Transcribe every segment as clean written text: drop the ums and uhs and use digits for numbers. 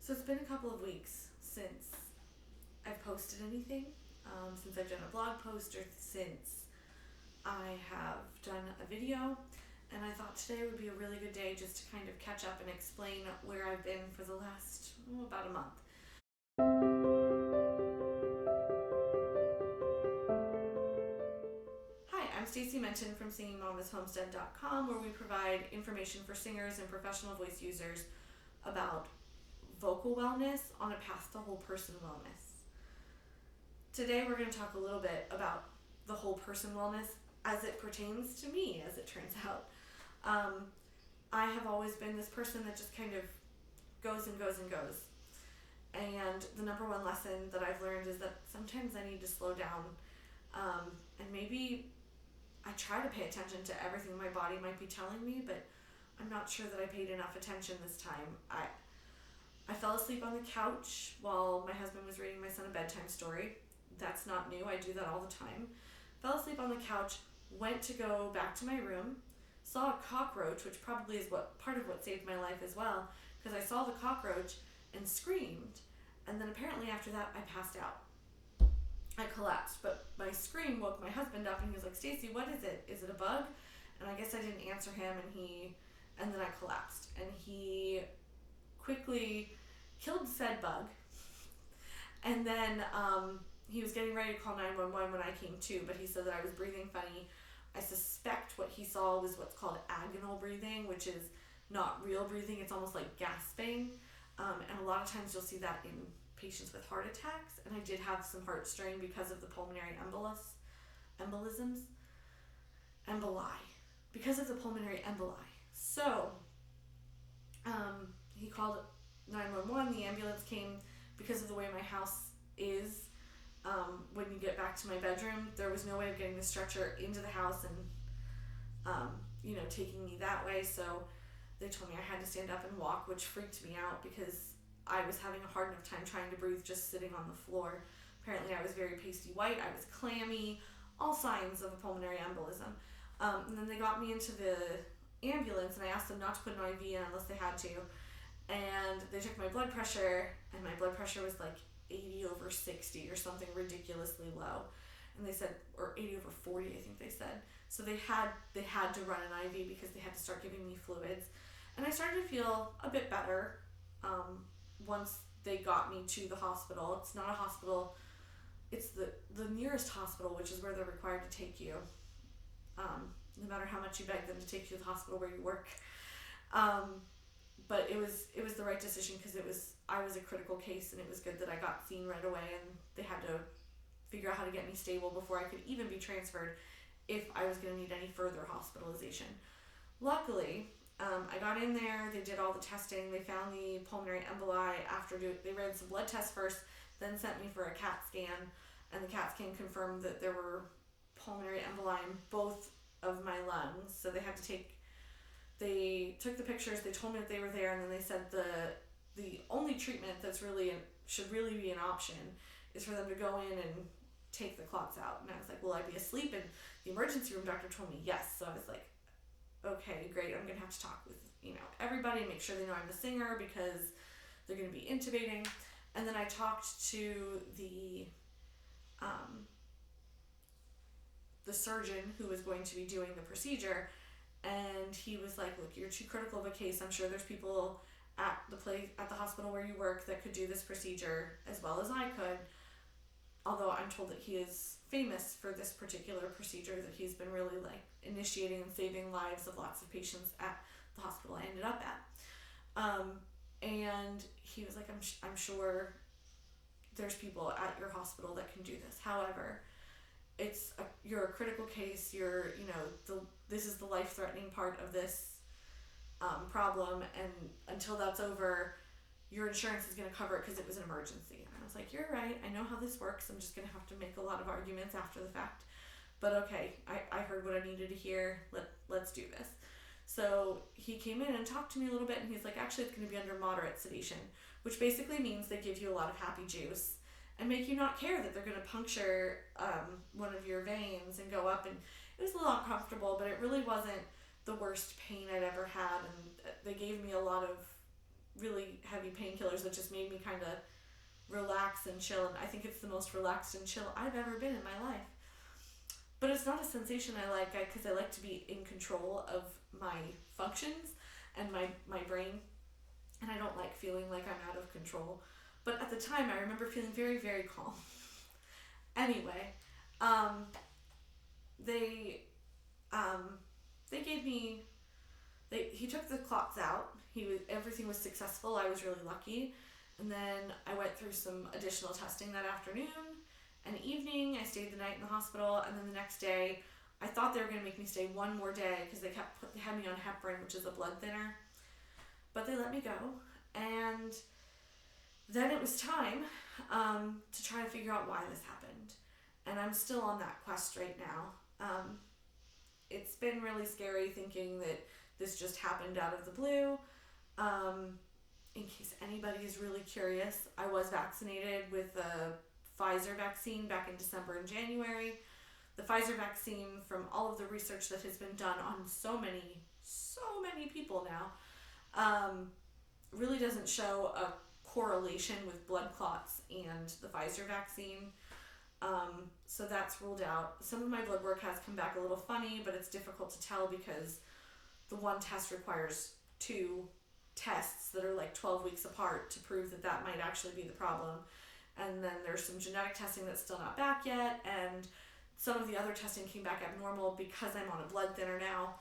So it's been a couple of weeks since I've posted anything, since I've done a blog post, or since I have done a video, and I thought today would be a really good day just to kind of catch up and explain where I've been for the last about a month. Hi, I'm Stacey Menton from SingingMamasHomestead.com, where we provide information for singers and professional voice users about vocal wellness on a path to whole person wellness. Today we're going to talk a little bit about the whole person wellness as it pertains to me, as it turns out. I have always been this person that just kind of goes and goes and goes. And the number one lesson that I've learned is that sometimes I need to slow down, and maybe I try to pay attention to everything my body might be telling me, but I'm not sure that I paid enough attention this time. I fell asleep on the couch while my husband was reading my son a bedtime story. That's not new. I do that all the time. Fell asleep on the couch, went to go back to my room, saw a cockroach, which probably is part of what saved my life as well, because I saw the cockroach and screamed, and then apparently after that I passed out. I collapsed, but my scream woke my husband up, and he was like, "Stacey, what is it? Is it a bug?" And I guess I didn't answer him, and then I collapsed, and he quickly killed said bug, and then he was getting ready to call 911 when I came to, but he said that I was breathing funny. I suspect what he saw was what's called agonal breathing, which is not real breathing. It's almost like gasping, and a lot of times you'll see that in patients with heart attacks, and I did have some heart strain because of the pulmonary embolisms, because of the pulmonary emboli. So he called 911. The ambulance came because of the way my house is. When you get back to my bedroom, there was no way of getting the stretcher into the house and taking me that way, so they told me I had to stand up and walk, which freaked me out because I was having a hard enough time trying to breathe just sitting on the floor. Apparently I was very pasty white, I was clammy, all signs of a pulmonary embolism. And then they got me into the ambulance, and I asked them not to put an IV in unless they had to, and they took my blood pressure, and my blood pressure was like 80/60 or something ridiculously low, and they said, or 80/40 I think they said. So they had to run an IV because they had to start giving me fluids, and I started to feel a bit better once they got me to the hospital. It's not a hospital, it's the nearest hospital, which is where they're required to take you, no matter how much you beg them to take you to the hospital where you work. But it was the right decision because I was a critical case, and it was good that I got seen right away, and they had to figure out how to get me stable before I could even be transferred if I was going to need any further hospitalization. Luckily, I got in there, they did all the testing, they found the pulmonary emboli they ran some blood tests first, then sent me for a CAT scan, and the CAT scan confirmed that there were pulmonary emboli in both of my lungs, so they took the pictures, they told me that they were there, and then they said the only treatment should really be an option is for them to go in and take the clots out. And I was like, will I be asleep? And the emergency room doctor told me yes. So I was like, okay, great. I'm going to have to talk with everybody and make sure they know I'm the singer because they're going to be intubating. And then I talked to the surgeon who was going to be doing the procedure, and he was like, look, you're too critical of a case. I'm sure there's people at the hospital where you work that could do this procedure as well as I could, although I'm told that he is famous for this particular procedure, that he's been really initiating and saving lives of lots of patients at the hospital I ended up at. And he was like, I'm sure there's people at your hospital that can do this. However, you're a critical case. This is the life-threatening part of this problem, and until that's over, your insurance is going to cover it because it was an emergency. And I was like, you're right. I know how this works. I'm just going to have to make a lot of arguments after the fact. But okay, I heard what I needed to hear. Let's do this. So he came in and talked to me a little bit, and he's like, actually, it's going to be under moderate sedation, which basically means they give you a lot of happy juice and make you not care that they're going to puncture one of your veins and go up. And it was a little uncomfortable, but it really wasn't the worst pain I'd ever had. And they gave me a lot of really heavy painkillers that just made me kind of relax and chill. And I think it's the most relaxed and chill I've ever been in my life. But it's not a sensation I like, because I like to be in control of my functions and my brain. And I don't like feeling like I'm out of control. But at the time, I remember feeling very, very calm. Anyway, they gave me, he took the clots out. Everything was successful. I was really lucky. And then I went through some additional testing that afternoon and evening. I stayed the night in the hospital, and then the next day, I thought they were going to make me stay one more day because they had me on heparin, which is a blood thinner. But they let me go, and then it was time to try to figure out why this happened. And I'm still on that quest right now. It's been really scary thinking that this just happened out of the blue. In case anybody is really curious, I was vaccinated with the Pfizer vaccine back in December and January. The Pfizer vaccine, from all of the research that has been done on so many people now, really doesn't show a correlation with blood clots and the Pfizer vaccine. So that's ruled out. Some of my blood work has come back a little funny, but it's difficult to tell because the one test requires 2 tests that are like 12 weeks apart to prove that might actually be the problem. And then there's some genetic testing that's still not back yet, and some of the other testing came back abnormal because I'm on a blood thinner now.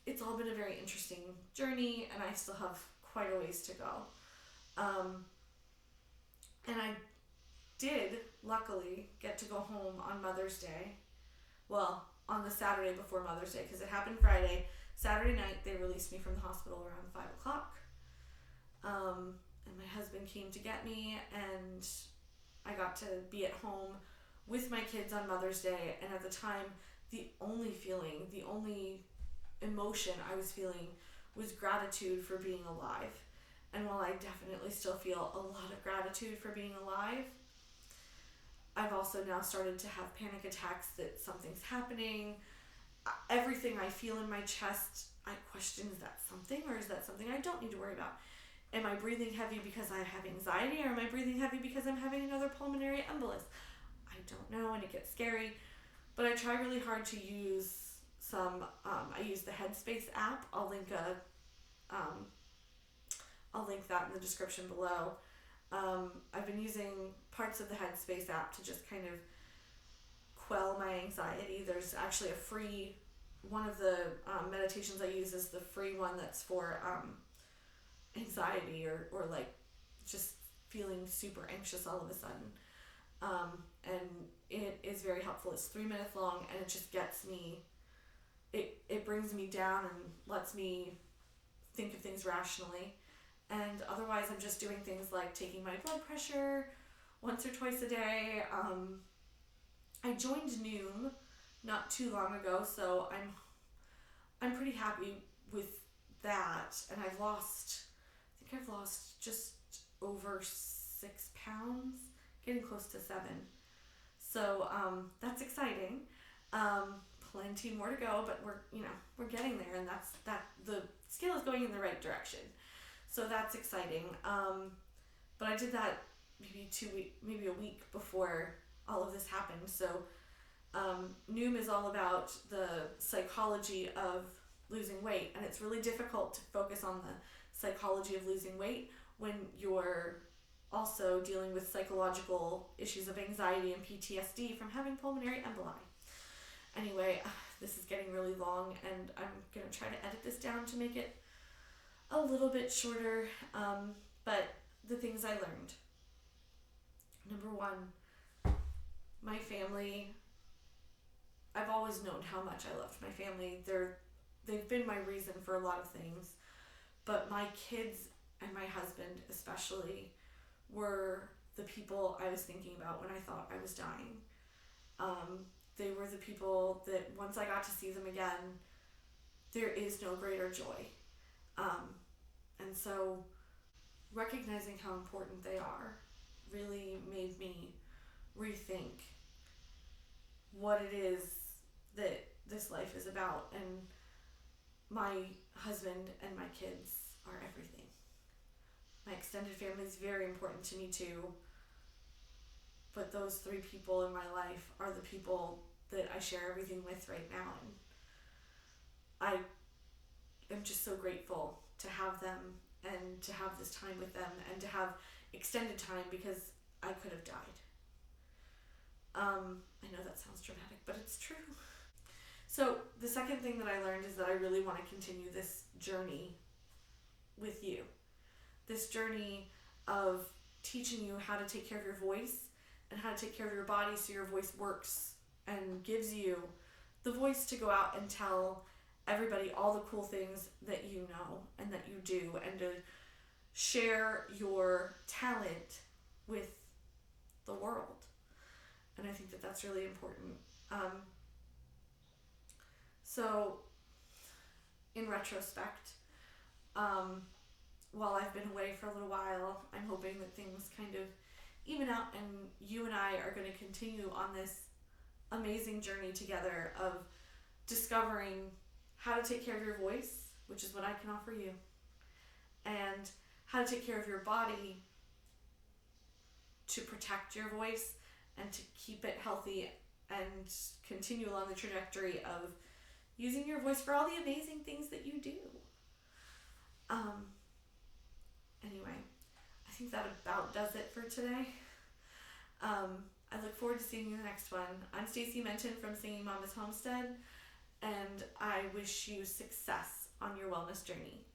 It's all been a very interesting journey, and I still have quite a ways to go. And I did, luckily, get to go home on Mother's Day. Well, on the Saturday before Mother's Day, because it happened Friday. Saturday night, they released me from the hospital around 5 o'clock. And my husband came to get me, and I got to be at home with my kids on Mother's Day. And at the time, the only emotion I was feeling was gratitude for being alive. And while I definitely still feel a lot of gratitude for being alive, I've also now started to have panic attacks that something's happening. Everything I feel in my chest, I question, is that something, or is that something I don't need to worry about? Am I breathing heavy because I have anxiety, or am I breathing heavy because I'm having another pulmonary embolus? I don't know, and it gets scary. But I try really hard to use I use the Headspace app. I'll link that in the description below. I've been using parts of the Headspace app to just kind of quell my anxiety. There's actually a free, one of the meditations I use is the free one that's for anxiety or like just feeling super anxious all of a sudden. And it is very helpful. It's 3 minutes long, and it just gets me, it brings me down and lets me think of things rationally. And otherwise, I'm just doing things like taking my blood pressure once or twice a day. I joined Noom not too long ago, so I'm pretty happy with that. And I've lost just over 6 pounds, getting close to 7. So that's exciting. Plenty more to go, but we're getting there, and the scale is going in the right direction. So that's exciting. But I did that maybe a week before all of this happened. So Noom is all about the psychology of losing weight, and it's really difficult to focus on the psychology of losing weight when you're also dealing with psychological issues of anxiety and PTSD from having pulmonary emboli. Anyway, this is getting really long, and I'm going to try to edit this down to make it a little bit shorter, but the things I learned. Number 1, my family. I've always known how much I loved my family. They've been my reason for a lot of things, but my kids and my husband especially were the people I was thinking about when I thought I was dying. They were the people that once I got to see them again, there is no greater joy. And so recognizing how important they are really made me rethink what it is that this life is about. And my husband and my kids are everything. My extended family is very important to me too, but those 3 people in my life are the people that I share everything with right now, and I am just so grateful to have them and to have this time with them and to have extended time, because I could have died. I know that sounds dramatic, but it's true. So the second thing that I learned is that I really want to continue this journey with you. This journey of teaching you how to take care of your voice and how to take care of your body so your voice works and gives you the voice to go out and tell everybody all the cool things that you know and that you do, and to share your talent with the world. And I think that that's really important. So in retrospect, while I've been away for a little while, I'm hoping that things kind of even out, and you and I are going to continue on this amazing journey together of discovering how to take care of your voice, which is what I can offer you, and how to take care of your body to protect your voice and to keep it healthy and continue along the trajectory of using your voice for all the amazing things that you do. Anyway, I think that about does it for today. I look forward to seeing you in the next one. I'm Stacey Menton from Singing Mama's Homestead, and I wish you success on your wellness journey.